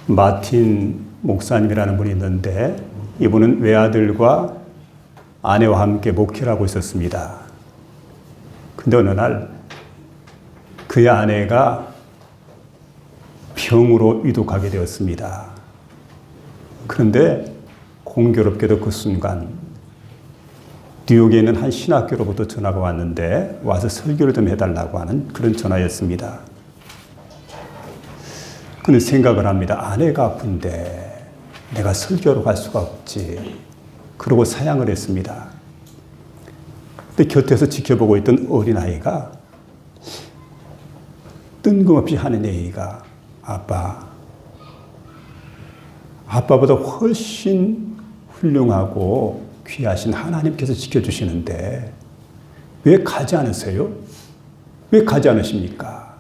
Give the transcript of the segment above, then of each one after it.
마틴 목사님이라는 분이 있는데 이분은 외아들과 아내와 함께 목회를 하고 있었습니다. 근데 어느 날 그의 아내가 병으로 위독하게 되었습니다. 그런데 공교롭게도 그 순간 뉴욕에 있는 한 신학교로부터 전화가 왔는데 와서 설교를 좀 해달라고 하는 그런 전화였습니다. 그는 생각을 합니다. 아내가 아픈데 내가 설교로 갈 수가 없지. 그러고 사양을 했습니다. 근데 곁에서 지켜보고 있던 어린아이가 뜬금없이 하는 얘기가 아빠보다 훨씬 훌륭하고 귀하신 하나님께서 지켜주시는데 왜 가지 않으세요? 왜 가지 않으십니까?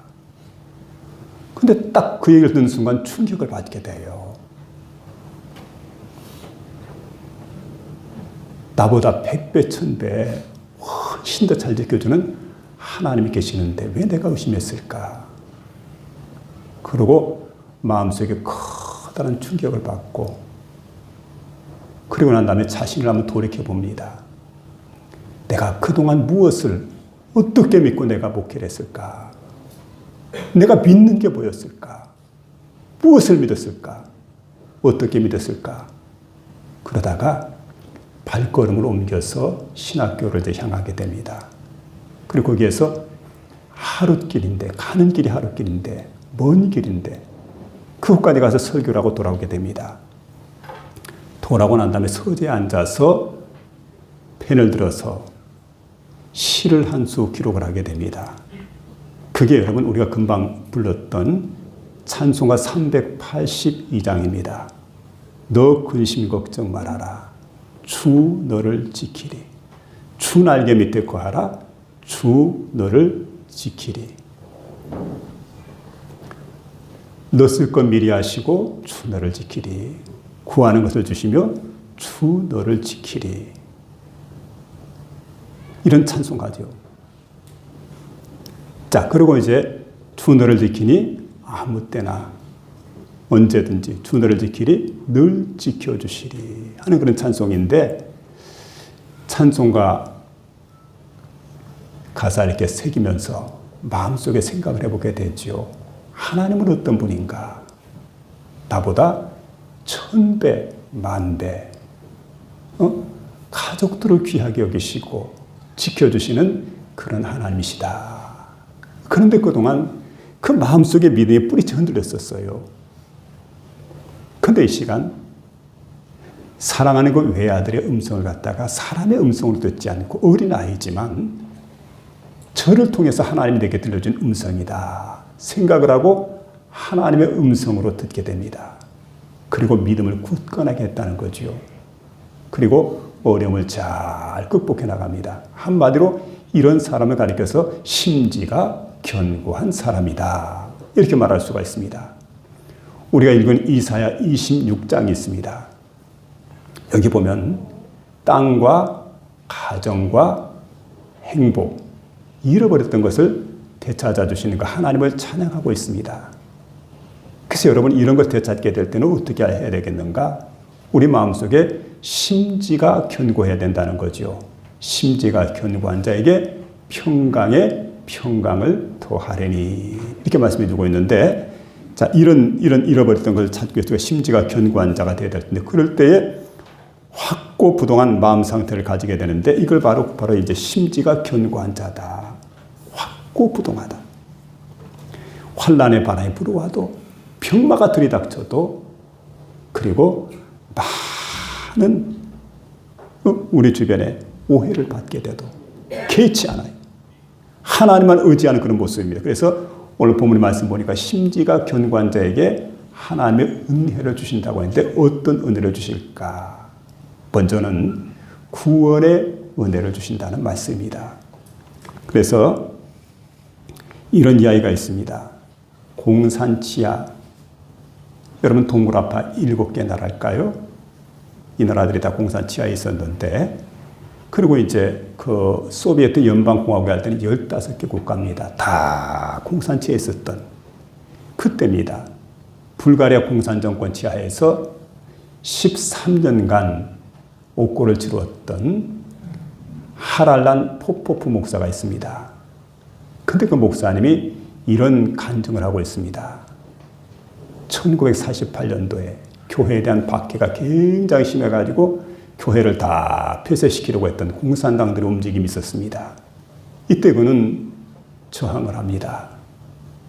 근데 딱 그 얘기를 듣는 순간 충격을 받게 돼요. 나보다 100배, 1000배 훨씬 더 잘 지켜주는 하나님이 계시는데 왜 내가 의심했을까? 그러고 마음속에 커다란 충격을 받고 그리고 난 다음에 자신을 한번 돌이켜봅니다. 내가 그동안 무엇을 어떻게 믿고 내가 목회를 했을까? 내가 믿는 게 뭐였을까? 무엇을 믿었을까? 어떻게 믿었을까? 그러다가 발걸음을 옮겨서 신학교를 향하게 됩니다. 그리고 거기에서 하룻길인데, 가는 길이 하룻길인데, 먼 길인데 그곳까지 가서 설교를 하고 돌아오게 됩니다. 돌아오고 난 다음에 서재에 앉아서 펜을 들어서 시를 한 수 기록을 하게 됩니다. 그게 여러분 우리가 금방 불렀던 찬송가 382장입니다. 너 근심 걱정 말아라. 주 너를 지키리. 주 날개 밑에 거하라. 주 너를 지키리. 너 쓸 것 미리 하시고 주 너를 지키리. 구하는 것을 주시며 주 너를 지키리. 이런 찬송가죠. 자, 그리고 이제 주 너를 지키니 아무 때나 언제든지 주 너를 지키리 늘 지켜주시리 하는 그런 찬송인데 찬송가 가사 이렇게 새기면서 마음속에 생각을 해보게 되죠. 하나님은 어떤 분인가? 나보다 1000배, 10,000배 가족들을 귀하게 여기시고 지켜주시는 그런 하나님이시다. 그런데 그동안 그 마음속에 믿음의 뿌리째 흔들렸었어요. 그런데 이 시간 사랑하는 그 외아들의 음성을 갖다가 사람의 음성으로 듣지 않고 어린아이지만 저를 통해서 하나님이 내게 들려준 음성이다 생각을 하고 하나님의 음성으로 듣게 됩니다. 그리고 믿음을 굳건하게 했다는 거죠. 그리고 어려움을 잘 극복해 나갑니다. 한마디로 이런 사람을 가리켜서 심지가 견고한 사람이다. 이렇게 말할 수가 있습니다. 우리가 읽은 이사야 26장이 있습니다. 여기 보면 땅과 가정과 행복, 잃어버렸던 것을 되찾아 주시는 그 하나님을 찬양하고 있습니다. 그래서 여러분 이런 걸 되찾게 될 때는 어떻게 해야 되겠는가? 우리 마음속에 심지가 견고해야 된다는 거죠. 심지가 견고한 자에게 평강에 평강을 더하리니 이렇게 말씀해 주고 있는데 자 이런 잃어버렸던 걸 찾기 위해서 심지가 견고한 자가 되어야 될 텐데 그럴 때에 확고부동한 마음 상태를 가지게 되는데 이걸 바로 이제 심지가 견고한 자다. 확고부동하다. 환난의 바람이 불어와도 병마가 들이닥쳐도 그리고 많은 우리 주변에 오해를 받게 돼도 개의치 않아요. 하나님만 의지하는 그런 모습입니다. 그래서 오늘 본문의 말씀 보니까 심지가 견고한 자에게 하나님의 은혜를 주신다고 했는데 어떤 은혜를 주실까? 먼저는 구원의 은혜를 주신다는 말씀입니다. 그래서 이런 이야기가 있습니다. 공산치하 여러분 동굴아파 7개 나라일까요? 이 나라들이 다 공산치하에 있었는데 그리고 이제 그 소비에트 연방공화국에 할 때는 15개 국가입니다. 다 공산치하에 있었던 그때입니다. 불가리아 공산정권 지하에서 13년간 옥고를 치루었던 하랄란 포포프 목사가 있습니다. 근데 그 목사님이 이런 간증을 하고 있습니다. 1948년도에 교회에 대한 박해가 굉장히 심해가지고 교회를 다 폐쇄시키려고 했던 공산당들의 움직임이 있었습니다. 이때 그는 저항을 합니다.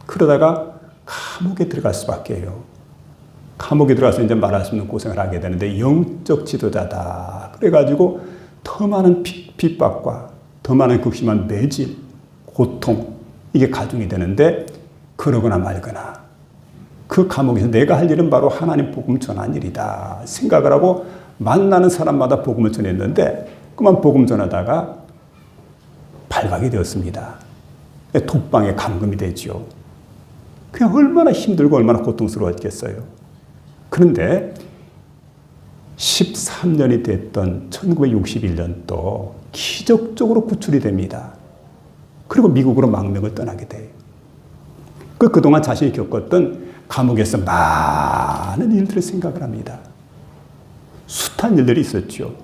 그러다가 감옥에 들어갈 수밖에 해요. 감옥에 들어가서 이제 말할 수 없는 고생을 하게 되는데 영적 지도자다. 그래가지고 더 많은 핍박과 더 많은 극심한 매질, 고통 이게 가중이 되는데 그러거나 말거나 그 감옥에서 내가 할 일은 바로 하나님 복음 전하는 일이다 생각을 하고 만나는 사람마다 복음을 전했는데 그만 복음 전하다가 발각이 되었습니다. 독방에 감금이 되죠. 그냥 얼마나 힘들고 얼마나 고통스러웠겠어요. 그런데 13년이 됐던 1961년도 기적적으로 구출이 됩니다. 그리고 미국으로 망명을 떠나게 돼요. 그동안 자신이 겪었던 감옥에서 많은 일들을 생각을 합니다. 숱한 일들이 있었죠.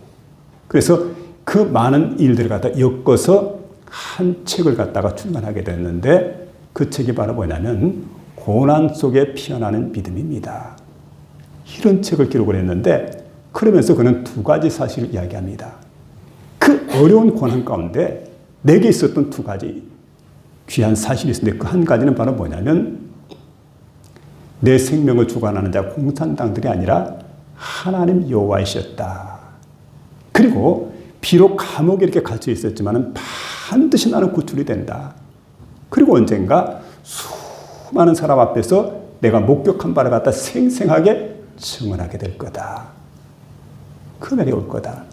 그래서 그 많은 일들을 갖다 엮어서 한 책을 갖다가 출간하게 됐는데 그 책이 바로 뭐냐면 고난 속에 피어나는 믿음입니다. 이런 책을 기록을 했는데 그러면서 그는 두 가지 사실을 이야기합니다. 그 어려운 고난 가운데 내게 있었던 두 가지 귀한 사실이 있었는데 그 한 가지는 바로 뭐냐면 내 생명을 주관하는 자 공산당들이 아니라 하나님 여호와이셨다. 그리고 비록 감옥에 이렇게 갇혀 있었지만 반드시 나는 구출이 된다. 그리고 언젠가 수많은 사람 앞에서 내가 목격한 바를 갖다 생생하게 증언하게 될 거다. 그 날이 올 거다.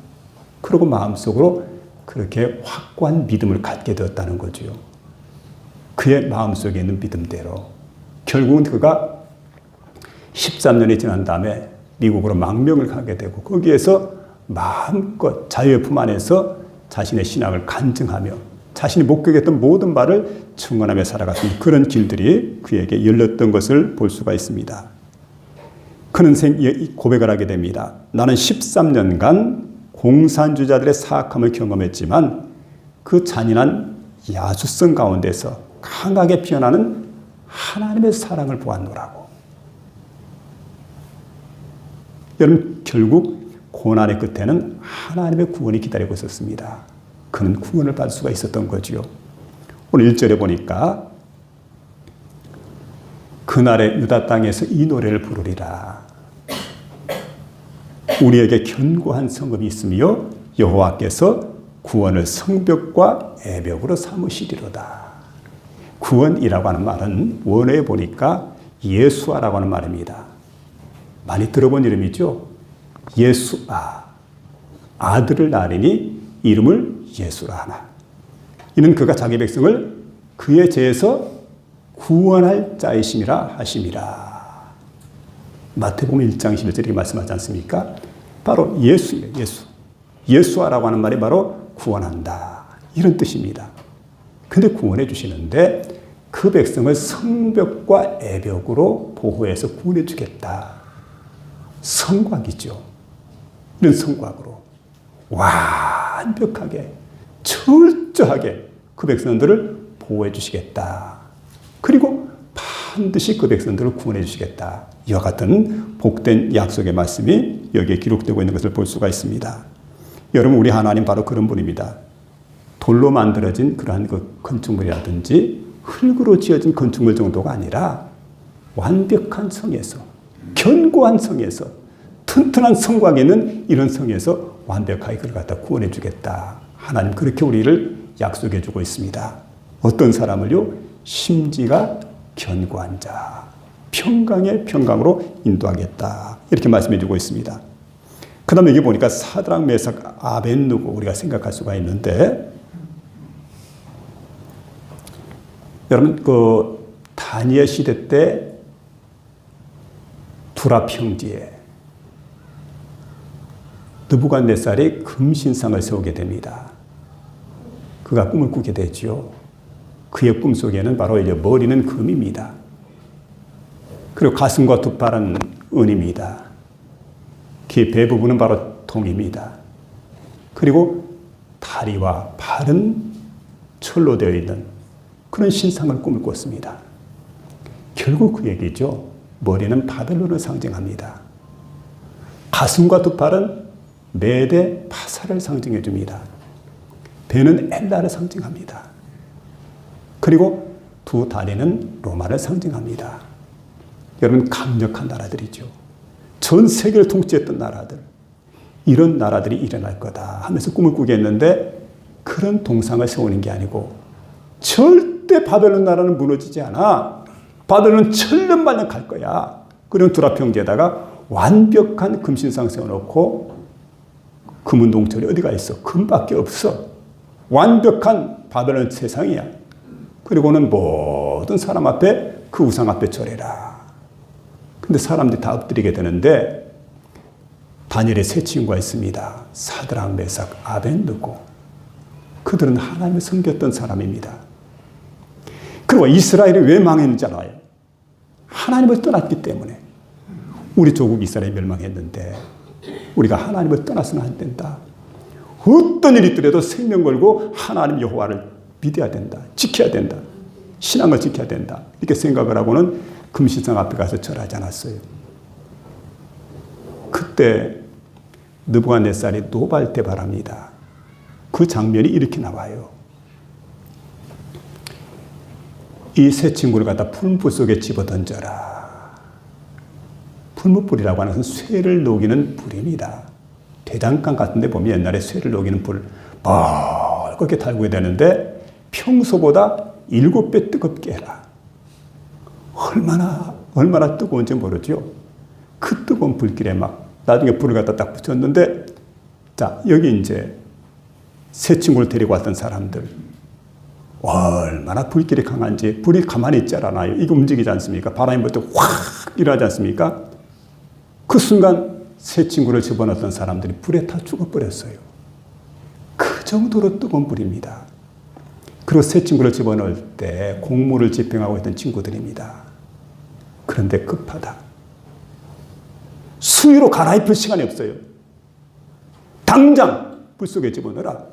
그리고 마음속으로 그렇게 확고한 믿음을 갖게 되었다는 거죠. 그의 마음속에 있는 믿음대로 결국은 그가 13년이 지난 다음에 미국으로 망명을 가게 되고 거기에서 마음껏 자유의 품 안에서 자신의 신앙을 간증하며 자신이 목격했던 모든 바를 증언하며 살아갔던 그런 길들이 그에게 열렸던 것을 볼 수가 있습니다. 그는 고백을 하게 됩니다. 나는 13년간 공산주의자들의 사악함을 경험했지만 그 잔인한 야수성 가운데서 강하게 피어나는 하나님의 사랑을 보았노라고. 여러분 결국 고난의 끝에는 하나님의 구원이 기다리고 있었습니다. 그는 구원을 받을 수가 있었던 거지요. 오늘 1절에 보니까 그날의 유다 땅에서 이 노래를 부르리라. 우리에게 견고한 성읍이 있으며 여호와께서 구원을 성벽과 애벽으로 삼으시리로다. 구원이라고 하는 말은 원어에 보니까 예수아라고 하는 말입니다. 많이 들어본 이름이죠. 예수아. 아들을 낳으니 이름을 예수라 하나. 이는 그가 자기 백성을 그의 죄에서 구원할 자이심이라 하심이라. 마태복음 1장 11절에 이렇게 말씀하지 않습니까? 바로 예수예요. 예수. 예수아라고 하는 말이 바로 구원한다. 이런 뜻입니다. 근데 구원해 주시는데 그 백성을 성벽과 애벽으로 보호해서 구원해 주겠다. 성곽이죠. 이런 성곽으로 완벽하게 철저하게 그 백성들을 보호해 주시겠다. 그리고 반드시 그 백성들을 구원해 주시겠다. 이와 같은 복된 약속의 말씀이 여기에 기록되고 있는 것을 볼 수가 있습니다. 여러분 우리 하나님 바로 그런 분입니다. 돌로 만들어진 그러한 그 건축물이라든지 흙으로 지어진 건축물 정도가 아니라 완벽한 성에서 견고한 성에서 튼튼한 성곽에 있는 이런 성에서 완벽하게 그를 갖다 구원해 주겠다. 하나님 그렇게 우리를 약속해 주고 있습니다. 어떤 사람을요? 심지가 견고한 자, 평강의 평강으로 인도하겠다. 이렇게 말씀해 주고 있습니다. 그 다음에 여기 보니까 사드락, 메삭, 아벳느고 우리가 생각할 수가 있는데 여러분 그 다니엘 시대 때 두라 평지에 느부갓네살이 금신상을 세우게 됩니다. 그가 꿈을 꾸게 되죠. 그의 꿈속에는 바로 이제 머리는 금입니다. 그리고 가슴과 두 팔은 은입니다. 그 배 부분은 바로 동입니다. 그리고 다리와 발은 철로 되어 있는 그런 신상을 꿈을 꿨습니다. 결국 그 얘기죠. 머리는 바벨론을 상징합니다. 가슴과 두 팔은 메대 파사를 상징해 줍니다. 배는 엘라를 상징합니다. 그리고 두 다리는 로마를 상징합니다. 여러분, 강력한 나라들이죠. 전 세계를 통치했던 나라들. 이런 나라들이 일어날 거다 하면서 꿈을 꾸게 했는데 그런 동상을 세우는 게 아니고 절대 바벨론 나라는 무너지지 않아. 바벨론은 천년만년 갈 거야. 그런 두라평지에다가 완벽한 금신상 세워놓고 금은 동철이 어디가 있어? 금밖에 없어. 완벽한 바벨론 세상이야. 그리고는 모든 사람 앞에 그 우상 앞에 절해라. 근데 사람들이 다 엎드리게 되는데 다니엘의 세 친구가 있습니다. 사드락, 메삭, 아벤느고. 그들은 하나님을 섬겼던 사람입니다. 그리고 이스라엘이 왜 망했는지 알아요? 하나님을 떠났기 때문에. 우리 조국 이스라엘이 멸망했는데 우리가 하나님을 떠나서는 안 된다. 어떤 일이 있더라도 생명 걸고 하나님 여호와를 믿어야 된다. 지켜야 된다. 신앙을 지켜야 된다. 이렇게 생각을 하고는 금신상 앞에 가서 절하지 않았어요. 그때 느부갓네살이 노발대발합니다. 그 장면이 이렇게 나와요. 이 세 친구를 갖다 풀무 속에 집어던져라. 풀무불이라고 하는 것은 쇠를 녹이는 불입니다. 대장간 같은 데 보면 옛날에 쇠를 녹이는 불 그렇게 달구게 되는데 평소보다 7배 뜨겁게 해라. 얼마나 뜨거운지 모르죠. 그 뜨거운 불길에 막 나중에 불을 갖다 딱 붙였는데 자, 여기 이제 세 친구를 데리고 왔던 사람들 얼마나 불길이 강한지 불이 가만히 있지 않아요. 이거 움직이지 않습니까? 바람이 불 때 확 일어나지 않습니까? 그 순간 세 친구를 집어넣었던 사람들이 불에 다 죽어버렸어요. 그 정도로 뜨거운 불입니다. 그리고 세 친구를 집어넣을 때 공무를 집행하고 있던 친구들입니다. 그런데 급하다. 수위로 갈아입힐 시간이 없어요. 당장 불 속에 집어넣어라.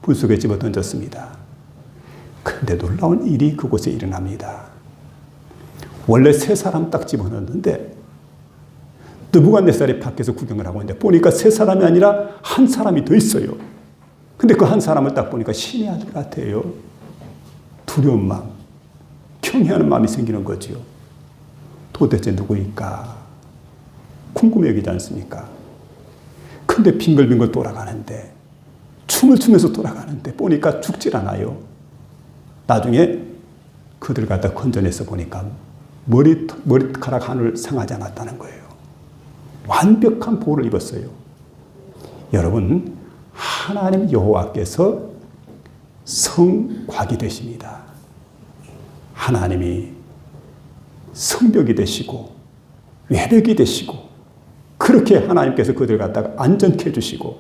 불 속에 집어 던졌습니다. 그런데 놀라운 일이 그곳에 일어납니다. 원래 세 사람 딱 집어넣었는데 느부갓네살이 밖에서 구경을 하고 있는데 보니까 세 사람이 아니라 한 사람이 더 있어요. 근데 그 한 사람을 딱 보니까 신의 아들 같아요. 두려운 마음, 경외하는 마음이 생기는 거지요. 도대체 누구일까? 궁금해 여기지 않습니까? 근데 빙글빙글 돌아가는데 춤을 추면서 돌아가는데 보니까 죽질 않아요. 나중에 그들 갖다 건져내서 보니까 머리카락 하늘 상하지 않았다는 거예요. 완벽한 보호를 입었어요. 여러분, 하나님 여호와께서 성곽이 되십니다. 하나님이 성벽이 되시고 외벽이 되시고 그렇게 하나님께서 그들을 갖다가 안전케 해주시고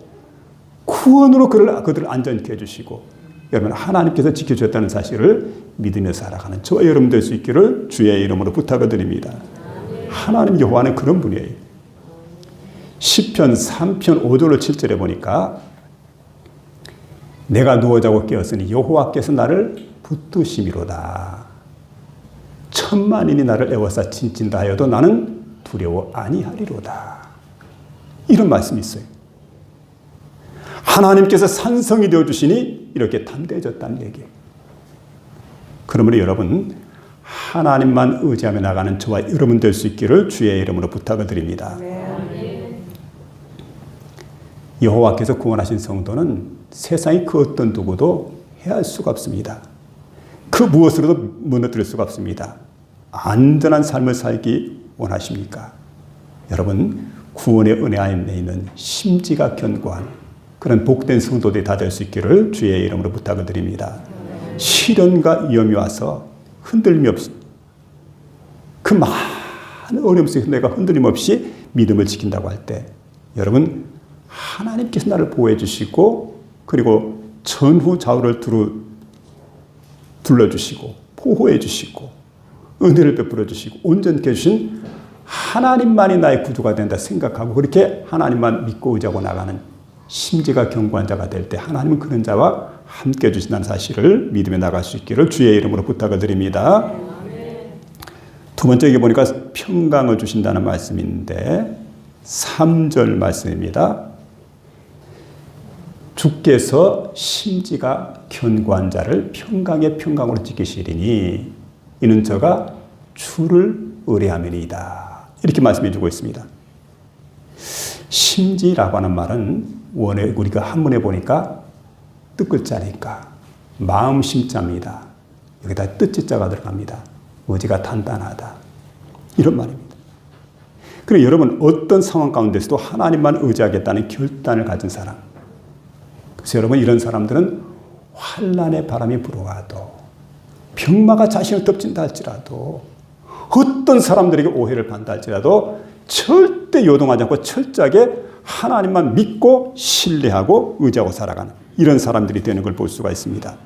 구원으로 그들을 안전케 해주시고 여러분 하나님께서 지켜주셨다는 사실을 믿으며 살아가는 저와 여러분 될 수 있기를 주의 이름으로 부탁을 드립니다. 하나님 여호와는 그런 분이에요. 시편 3편 5절로 7절에 보니까 내가 누워 자고 깨었으니 여호와께서 나를 붙드심이로다. 천만인이 나를 애워싸 진친다 하여도 나는 두려워 아니하리로다. 이런 말씀이 있어요. 하나님께서 산성이 되어주시니 이렇게 담대해졌다는 얘기예요. 그러므로 여러분 하나님만 의지하며 나가는 저와 여러분 될 수 있기를 주의 이름으로 부탁을 드립니다. 여호와께서 구원하신 성도는 세상의 그 어떤 누구도 해할 수가 없습니다. 그 무엇으로도 무너뜨릴 수가 없습니다. 안전한 삶을 살기 원하십니까? 여러분 구원의 은혜 안에 있는 심지가 견고한 그런 복된 성도들이 다 될 수 있기를 주의 이름으로 부탁을 드립니다. 시련과 위험이 와서 흔들림 없이 그 많은 어려움 속에서 내가 흔들림 없이 믿음을 지킨다고 할 때 여러분 하나님께서 나를 보호해 주시고 그리고 전후 좌우를 둘러주시고 보호해 주시고 은혜를 베풀어 주시고 온전케 해주신 하나님만이 나의 구주가 된다 생각하고 그렇게 하나님만 믿고 의지하고 나가는 심지가 견고한 자가 될 때 하나님은 그런 자와 함께 해주신다는 사실을 믿음에 나갈 수 있기를 주의 이름으로 부탁을 드립니다. 두 번째 여기 보니까 평강을 주신다는 말씀인데 3절 말씀입니다. 주께서 심지가 견고한 자를 평강의 평강으로 지키시리니 이는 저가 주를 의뢰함이니이다. 이렇게 말씀해 주고 있습니다. 심지라고 하는 말은 원래 우리가 한문에 보니까 뜻글자니까 마음 심자입니다. 여기다 뜻지자가 들어갑니다. 의지가 단단하다. 이런 말입니다. 그럼 여러분 어떤 상황 가운데서도 하나님만 의지하겠다는 결단을 가진 사람. 그래서 여러분 이런 사람들은 환난의 바람이 불어와도 병마가 자신을 덮친다 할지라도 어떤 사람들에게 오해를 받는다 할지라도 절대 요동하지 않고 철저하게 하나님만 믿고 신뢰하고 의지하고 살아가는 이런 사람들이 되는 걸 볼 수가 있습니다.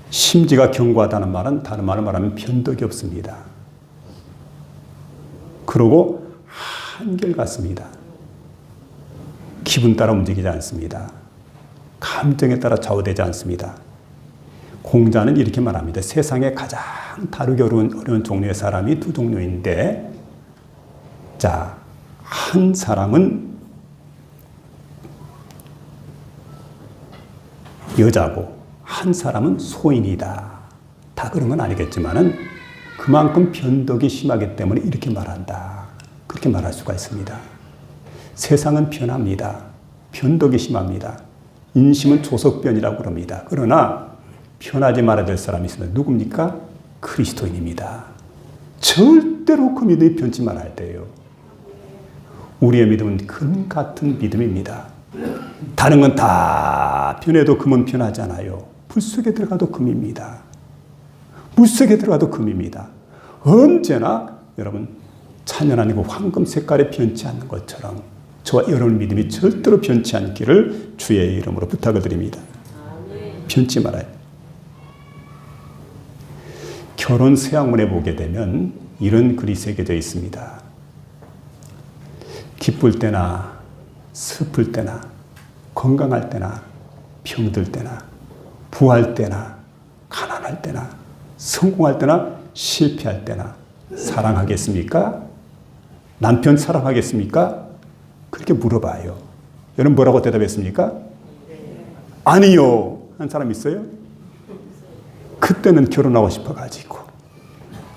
심지가 견고하다는 말은 다른 말로 말하면 변덕이 없습니다. 그리고 한결같습니다. 기분 따라 움직이지 않습니다. 감정에 따라 좌우되지 않습니다. 공자는 이렇게 말합니다. 세상에 가장 다루기 어려운 종류의 사람이 두 종류인데, 자, 한 사람은 여자고, 한 사람은 소인이다. 다 그런 건 아니겠지만은 그만큼 변덕이 심하기 때문에 이렇게 말한다. 그렇게 말할 수가 있습니다. 세상은 변합니다. 변덕이 심합니다. 인심은 조석변이라고 그럽니다. 그러나 변하지 말아야 될 사람이 있으면 누굽니까? 그리스도인입니다. 절대로 그 믿음이 변치 말아야 돼요. 우리의 믿음은 금 같은 믿음입니다. 다른 건 다 변해도 금은 변하지 않아요. 불 속에 들어가도 금입니다. 물 속에 들어가도 금입니다. 언제나 여러분 찬연한 그 황금 색깔에 변치 않는 것처럼 저와 여러분 믿음이 절대로 변치 않기를 주의 이름으로 부탁을 드립니다. 변치 말아요. 결혼 서약문에 보게 되면 이런 글이 새겨져 있습니다. 기쁠 때나 슬플 때나 건강할 때나 병들 때나 부할 때나 가난할 때나 성공할 때나 실패할 때나 사랑하겠습니까? 남편 사랑하겠습니까? 그렇게 물어봐요. 여러분 뭐라고 대답했습니까? 아니요. 한 사람 있어요? 그때는 결혼하고 싶어가지고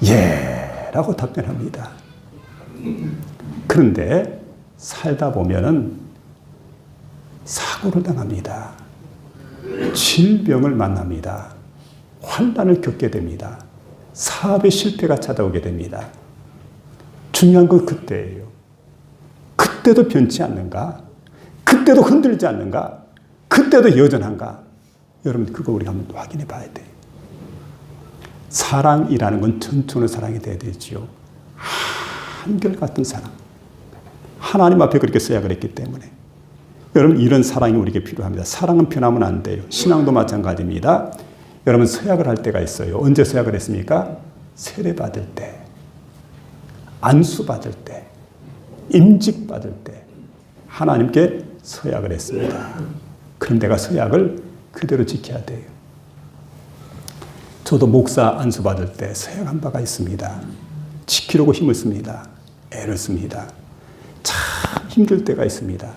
예 라고 답변합니다. 그런데 살다 보면은 사고를 당합니다. 질병을 만납니다. 환난을 겪게 됩니다. 사업의 실패가 찾아오게 됩니다. 중요한 건 그때예요. 그때도 변치 않는가? 그때도 흔들리지 않는가? 그때도 여전한가? 여러분 그거 우리가 한번 확인해 봐야 돼요. 사랑이라는 건 전천후 사랑이 돼야 되지요. 한결같은 사랑. 하나님 앞에 그렇게 서약을 했기 때문에 여러분 이런 사랑이 우리에게 필요합니다. 사랑은 변하면 안 돼요. 신앙도 마찬가지입니다. 여러분 서약을 할 때가 있어요. 언제 서약을 했습니까? 세례 받을 때, 안수 받을 때, 임직 받을 때 하나님께 서약을 했습니다. 그럼 내가 서약을 그대로 지켜야 돼요. 저도 목사 안수 받을 때 서약한 바가 있습니다. 지키려고 힘을 씁니다. 애를 씁니다. 참 힘들 때가 있습니다.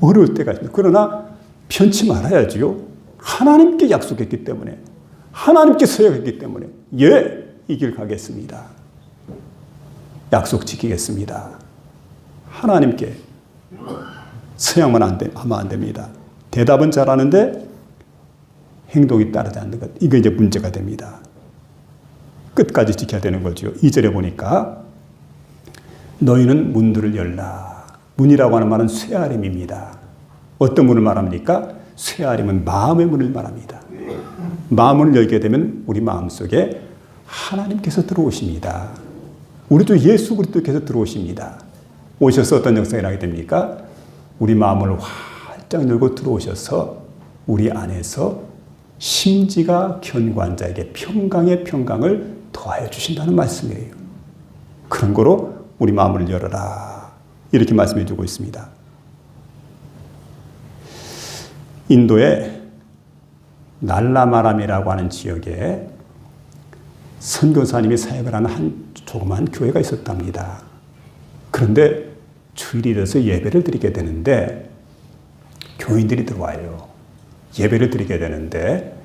어려울 때가 있습니다. 그러나 변치 말아야지요. 하나님께 약속했기 때문에 하나님께 서약했기 때문에 예, 이 길 가겠습니다. 약속 지키겠습니다. 하나님께 서약만 하면 안 됩니다. 대답은 잘하는데 행동이 따르지 않는 것. 이거 이제 문제가 됩니다. 끝까지 지켜야 되는 거죠. 2절에 보니까 너희는 문들을 열라. 문이라고 하는 말은 쇠아림입니다. 어떤 문을 말합니까? 쇠아림은 마음의 문을 말합니다. 마음을 열게 되면 우리 마음속에 하나님께서 들어오십니다. 우리 주 예수 그리스도께서 들어오십니다. 오셔서 어떤 역사가 나게 됩니까? 우리 마음을 활짝 열고 들어오셔서 우리 안에서 심지가 견고한 자에게 평강의 평강을 더하여 주신다는 말씀이에요. 그런 거로 우리 마음을 열어라. 이렇게 말씀해 주고 있습니다. 인도의 날라마람이라고 하는 지역에 선교사님이 사역을 하는 한 조그마한 교회가 있었답니다. 그런데 주일이 돼서 예배를 드리게 되는데 교인들이 들어와요. 예배를 드리게 되는데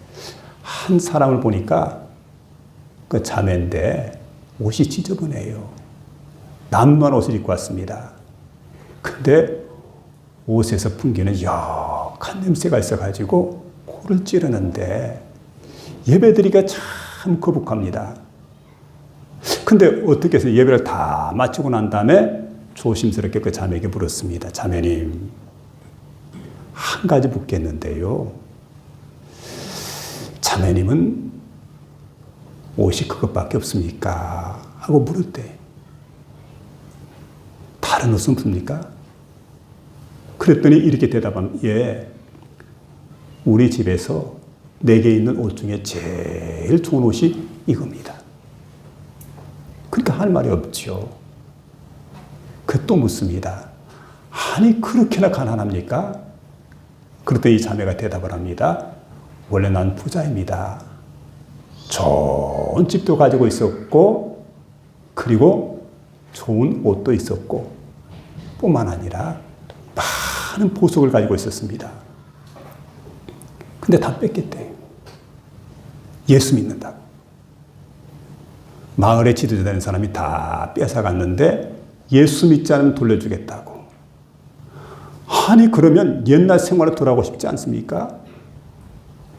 한 사람을 보니까 그 자매인데 옷이 지저분해요. 남루한 옷을 입고 왔습니다. 근데 옷에서 풍기는 역한 냄새가 있어가지고 코를 찌르는데 예배드리기가 참 거북합니다. 근데 어떻게 해서 예배를 다 마치고 난 다음에 조심스럽게 그 자매에게 물었습니다. 자매님, 한 가지 묻겠는데요. 자매님은 옷이 그것밖에 없습니까? 하고 물었대. 다른 옷은 없습니까? 그랬더니 이렇게 대답하면, 예, 우리 집에서 내게 있는 옷 중에 제일 좋은 옷이 이겁니다. 그러니까 할 말이 없죠. 그 또 묻습니다. 아니 그렇게나 가난합니까? 그랬더니 이 자매가 대답을 합니다. 원래 난 부자입니다. 좋은 집도 가지고 있었고 그리고 좋은 옷도 있었고 뿐만 아니라 많은 보석을 가지고 있었습니다. 근데 다 뺏겼대요. 예수 믿는다고. 마을의 지도자 되는 사람이 다 뺏어갔는데 예수 믿지 않으면 돌려주겠다고. 아니 그러면 옛날 생활로 돌아가고 싶지 않습니까?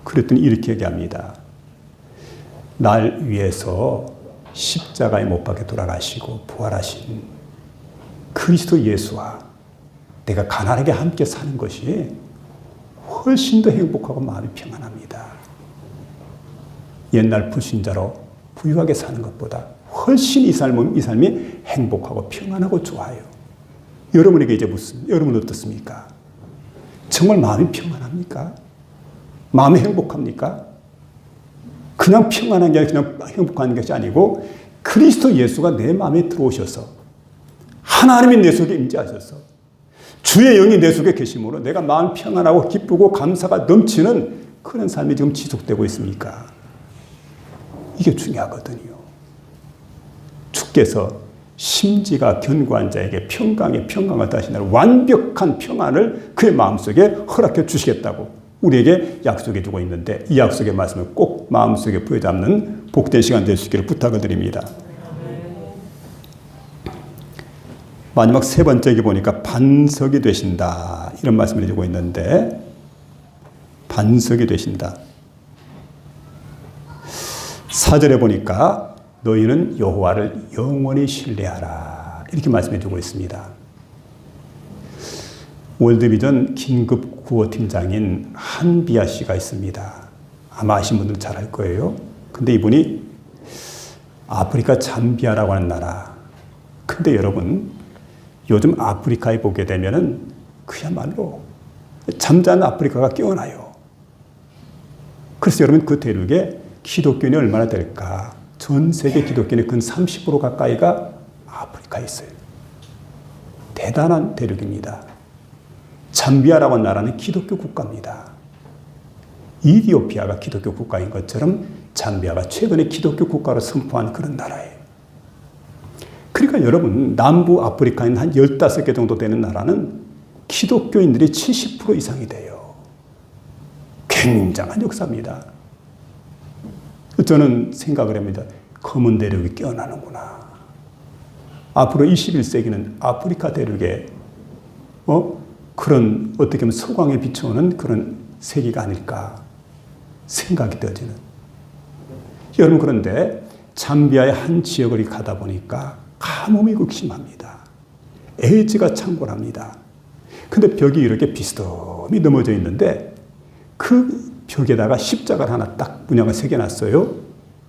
그랬더니 이렇게 얘기합니다. 날 위해서 십자가에 못 박혀 돌아가시고 부활하신 그리스도 예수와 내가 가난하게 함께 사는 것이 훨씬 더 행복하고 마음이 평안합니다. 옛날 불신자로 부유하게 사는 것보다 훨씬 이 삶이 행복하고 평안하고 좋아요. 여러분에게 이제 여러분은 어떻습니까? 정말 마음이 평안합니까? 마음이 행복합니까? 그냥 평안한 게 아니라 그냥 행복한 것이 아니고 그리스도 예수가 내 마음에 들어오셔서 하나님이 내 속에 임재하셔서 주의 영이 내 속에 계심으로 내가 마음 평안하고 기쁘고 감사가 넘치는 그런 삶이 지금 지속되고 있습니까? 이게 중요하거든요. 주께서 심지가 견고한 자에게 평강의 평강을 다시는 완벽한 평안을 그의 마음속에 허락해 주시겠다고 우리에게 약속해 주고 있는데 이 약속의 말씀을 꼭 마음속에 부여잡는 복된 시간 될 수 있기를 부탁을 드립니다. 마지막 세 번째에 보니까 반석이 되신다 이런 말씀을 해주고 있는데 반석이 되신다. 4절에 보니까 너희는 여호와를 영원히 신뢰하라 이렇게 말씀해 주고 있습니다. 월드비전 긴급 구호팀장인 한비아 씨가 있습니다. 아마 아시는 분들은 잘 알 거예요. 근데 이분이 아프리카 잠비아라고 하는 나라. 근데 여러분 요즘 아프리카에 보게 되면은 그야말로 잠자는 아프리카가 깨어나요. 그래서 여러분 그 대륙에 기독교인이 얼마나 될까? 전 세계 기독교인의 근 30% 가까이가 아프리카에 있어요. 대단한 대륙입니다. 잠비아라고 하는 나라는 기독교 국가입니다. 이디오피아가 기독교 국가인 것처럼 잠비아가 최근에 기독교 국가로 선포한 그런 나라예요. 그러니까 여러분 남부 아프리카에 있는 한 15개 정도 되는 나라는 기독교인들이 70% 이상이 돼요. 굉장한 역사입니다. 저는 생각을 합니다. 검은 대륙이 깨어나는구나. 앞으로 21세기는 아프리카 대륙에 그런 어떻게 보면 서광에 비춰오는 그런 세기가 아닐까 생각이 되어지는. 여러분 그런데 잠비아의 한 지역을 가다 보니까 가뭄이 극심합니다. 에이즈가 창궐합니다. 근데 벽이 이렇게 비스듬히 넘어져 있는데 그 벽에다가 십자가를 하나 딱 문양을 새겨놨어요.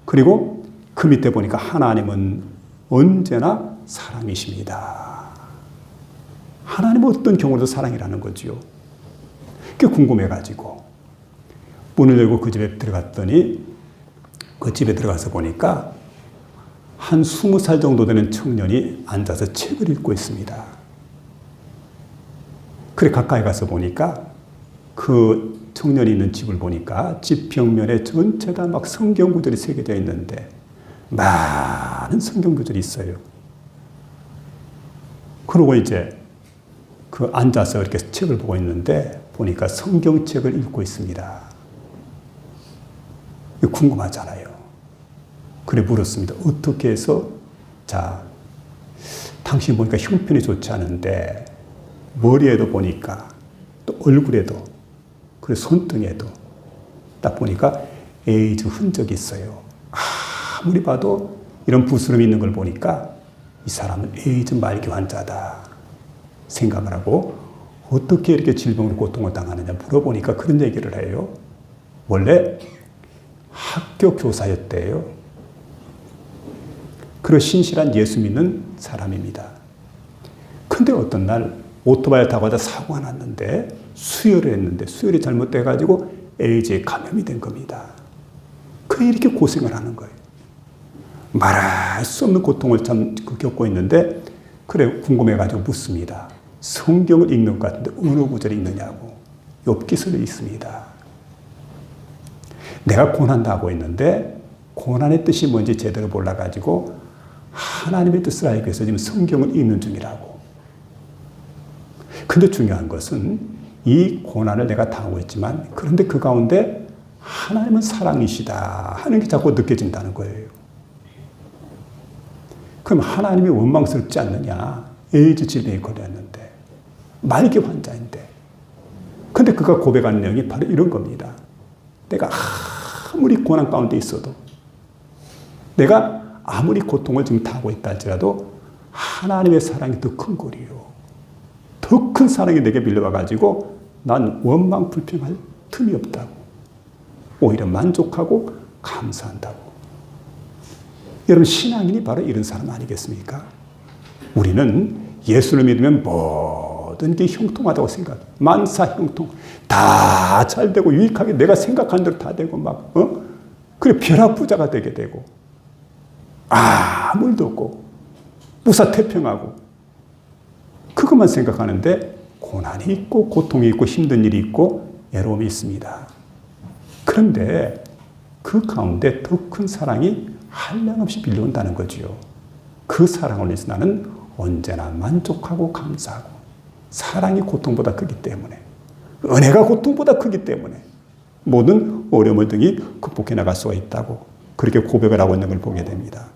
그리고 그 밑에 보니까 하나님은 언제나 사랑이십니다. 하나님은 어떤 경우도 사랑이라는 거지요. 그게 궁금해가지고 문을 열고 그 집에 들어갔더니 그 집에 들어가서 보니까 한 20살 정도 되는 청년이 앉아서 책을 읽고 있습니다. 그래 가까이 가서 보니까 그 청년이 있는 집을 보니까 집 벽면에 전체 다 막 성경 구절이 새겨져 있는데 많은 성경 구절이 있어요. 그러고 이제 그 앉아서 이렇게 책을 보고 있는데 보니까 성경책을 읽고 있습니다. 이거 궁금하잖아요. 그래 물었습니다. 어떻게 해서 자 당신 보니까 형편이 좋지 않은데 머리에도 보니까 또 얼굴에도 그리고 손등에도 딱 보니까 에이즈 흔적이 있어요. 아무리 봐도 이런 부스럼이 있는 걸 보니까 이 사람은 에이즈 말기 환자다 생각을 하고 어떻게 이렇게 질병으로 고통을 당하느냐 물어보니까 그런 얘기를 해요. 원래 학교 교사였대요. 그리고 신실한 예수 믿는 사람입니다. 근데 어떤 날 오토바이를 타고 가다 사고가 났는데 수혈을 했는데 수혈이 잘못돼가지고 에이즈에 감염이 된 겁니다. 그래 이렇게 고생을 하는 거예요. 말할 수 없는 고통을 참 겪고 있는데 그래 궁금해가지고 묻습니다. 성경을 읽는 것 같은데 어느 구절 읽느냐고. 욥기서를 읽습니다. 내가 고난당하고 있는데 고난의 뜻이 뭔지 제대로 몰라가지고 하나님의 뜻을 알기 위해서 지금 성경을 읽는 중이라고. 근데 중요한 것은 이 고난을 내가 당하고 있지만 그런데 그 가운데 하나님은 사랑이시다 하는 게 자꾸 느껴진다는 거예요. 그럼 하나님이 원망스럽지 않느냐. 에이즈 질병에 걸렸는데 말기 환자인데 근데 그가 고백하는 내용이 바로 이런 겁니다. 내가 아무리 고난 가운데 있어도 내가 아무리 고통을 지금 당하고 있다 할지라도 하나님의 사랑이 더 큰 거리요. 더 큰 사랑이 내게 밀려와가지고 난 원망 불평할 틈이 없다고. 오히려 만족하고 감사한다고. 여러분 신앙인이 바로 이런 사람 아니겠습니까? 우리는 예수를 믿으면 모든 게 형통하다고 생각해. 만사 형통. 다 잘 되고 유익하게 내가 생각한 대로 다 되고 막 그래 벼락부자가 되게 되고 아무 일도 없고 무사태평하고 그것만 생각하는데 고난이 있고 고통이 있고 힘든 일이 있고 애로움이 있습니다. 그런데 그 가운데 더 큰 사랑이 한량없이 빌려온다는 거지요. 그 사랑을 위해서 나는 언제나 만족하고 감사하고 사랑이 고통보다 크기 때문에 은혜가 고통보다 크기 때문에 모든 어려움을 등이 극복해 나갈 수가 있다고 그렇게 고백을 하고 있는 걸 보게 됩니다.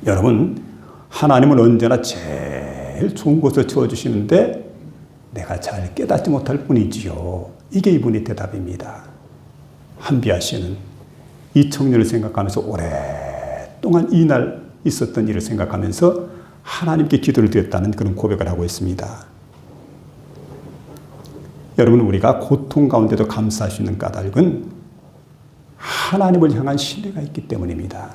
여러분 하나님은 언제나 제일 좋은 곳을 채워주시는데 내가 잘 깨닫지 못할 뿐이지요. 이게 이분의 대답입니다. 한비아 씨는 이 청년을 생각하면서 오랫동안 이날 있었던 일을 생각하면서 하나님께 기도를 드렸다는 그런 고백을 하고 있습니다. 여러분 우리가 고통 가운데도 감사할 수 있는 까닭은 하나님을 향한 신뢰가 있기 때문입니다.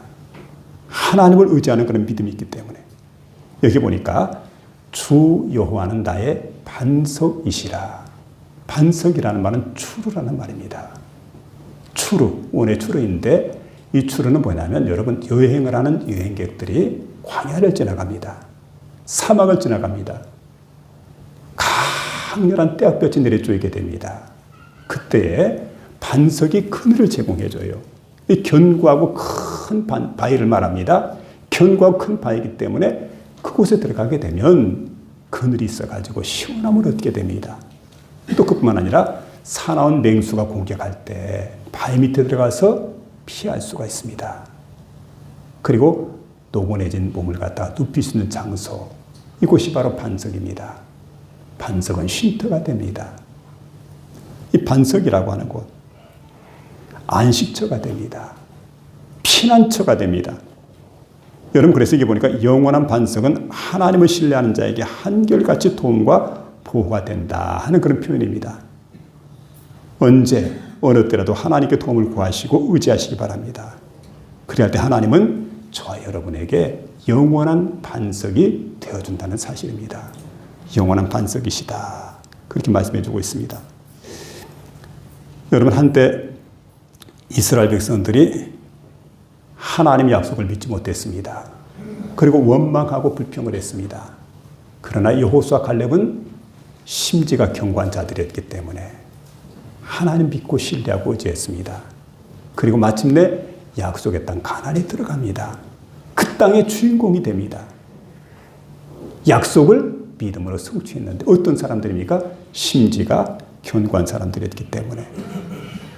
하나님을 의지하는 그런 믿음이 있기 때문에 여기 보니까 주 여호와는 나의 반석이시라. 반석이라는 말은 추루라는 말입니다. 추루, 원의 추루인데 이 추루는 뭐냐면 여러분 여행을 하는 여행객들이 광야를 지나갑니다. 사막을 지나갑니다. 강렬한 떼약볕이 내려쪼이게 됩니다. 그때에 반석이 그늘을 제공해줘요. 이 견고하고 큰 바위를 말합니다. 견고하고 큰 바위이기 때문에 그곳에 들어가게 되면 그늘이 있어가지고 시원함을 얻게 됩니다. 또 그뿐만 아니라 사나운 맹수가 공격할 때 바위 밑에 들어가서 피할 수가 있습니다. 그리고 노곤해진 몸을 갖다가 눕힐 수 있는 장소, 이곳이 바로 반석입니다. 반석은 쉼터가 됩니다. 이 반석이라고 하는 곳, 안식처가 됩니다. 피난처가 됩니다. 여러분 그래서 이게 보니까 영원한 반석은 하나님을 신뢰하는 자에게 한결같이 도움과 보호가 된다 하는 그런 표현입니다. 언제 어느 때라도 하나님께 도움을 구하시고 의지하시기 바랍니다. 그래야 할 때 하나님은 저와 여러분에게 영원한 반석이 되어준다는 사실입니다. 영원한 반석이시다. 그렇게 말씀해 주고 있습니다. 여러분, 한때 이스라엘 백성들이 하나님의 약속을 믿지 못했습니다. 그리고 원망하고 불평을 했습니다. 그러나 여호수아 갈렙은 심지가 견고한 자들이었기 때문에 하나님 믿고 신뢰하고 의지했습니다. 그리고 마침내 약속의 땅 가나안에 들어갑니다. 그 땅의 주인공이 됩니다. 약속을 믿음으로 성취했는데 어떤 사람들입니까? 심지가 견고한 사람들이었기 때문에.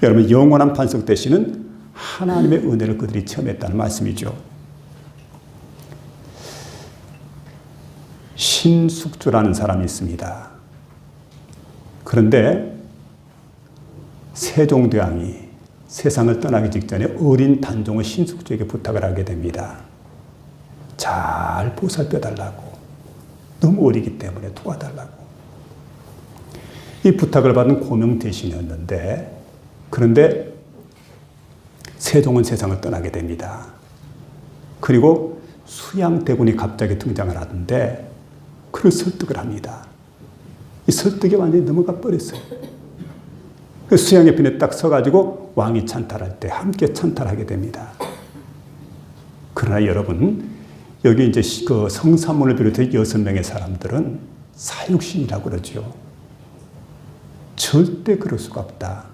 여러분, 영원한 반석 되시는 하나님의 은혜를 그들이 체험했다는 말씀이죠. 신숙주라는 사람이 있습니다. 그런데 세종대왕이 세상을 떠나기 직전에 어린 단종의 신숙주에게 부탁을 하게 됩니다. 잘 보살펴달라고. 너무 어리기 때문에 도와달라고. 이 부탁을 받은 고명 대신이었는데, 그런데 세종은 세상을 떠나게 됩니다. 그리고 수양대군이 갑자기 등장을 하는데 그를 설득을 합니다. 이 설득이 완전히 넘어가 버렸어요. 그 수양의 편에 딱 서가지고 왕이 찬탈할 때 함께 찬탈하게 됩니다. 그러나 여러분, 여기 이제 그 성사문을 비롯해 6명의 사람들은 사육신이라고 그러죠. 절대 그럴 수가 없다.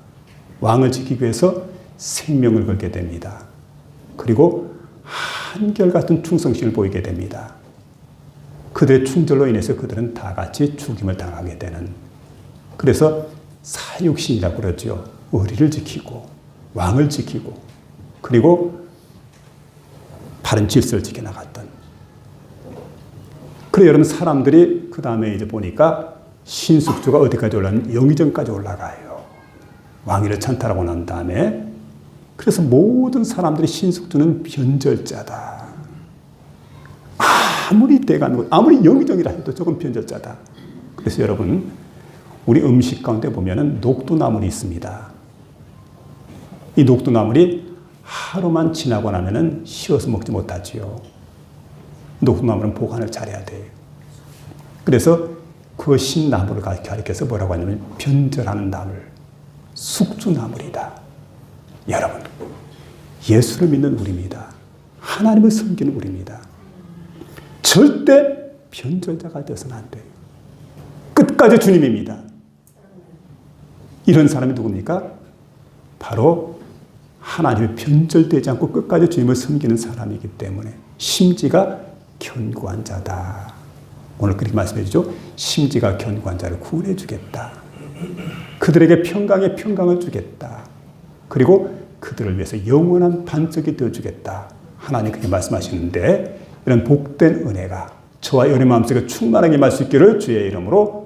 왕을 지키기 위해서 생명을 걸게 됩니다. 그리고 한결같은 충성심을 보이게 됩니다. 그들의 충절로 인해서 그들은 다 같이 죽임을 당하게 되는, 그래서 사육신이라고 그러죠. 의리를 지키고 왕을 지키고 그리고 바른 질서를 지켜나갔던. 그래 여러분, 사람들이 그 다음에 이제 보니까 신숙주가 어디까지 올라가면 영의정까지 올라가요. 왕위를 찬탈하고 난 다음에. 그래서 모든 사람들이 신숙주는 변절자다. 아무리 대가는, 아무리 영의정이라 해도 조금 변절자다. 그래서 여러분, 우리 음식 가운데 보면은 녹두나물이 있습니다. 이 녹두나물이 하루만 지나고 나면은 씌워서 먹지 못하지요. 녹두나물은 보관을 잘해야 돼요. 그래서 그 신나물을 가리켜서 뭐라고 하냐면 변절하는 나물, 숙주나물이다. 여러분, 예수를 믿는 우리입니다. 하나님을 섬기는 우리입니다. 절대 변절자가 되어서는 안 돼요. 끝까지 주님입니다. 이런 사람이 누굽니까? 바로 하나님의 변절되지 않고 끝까지 주님을 섬기는 사람이기 때문에 심지가 견고한 자다. 오늘 그렇게 말씀해 주죠. 심지가 견고한 자를 구원해 주겠다. 그들에게 평강의 평강을 주겠다. 그리고 그들을 위해서 영원한 반석이 되어주겠다. 하나님 그렇게 말씀하시는데, 이런 복된 은혜가 저와 여러분의 마음속에 충만하게 임할 수 있기를 주의 이름으로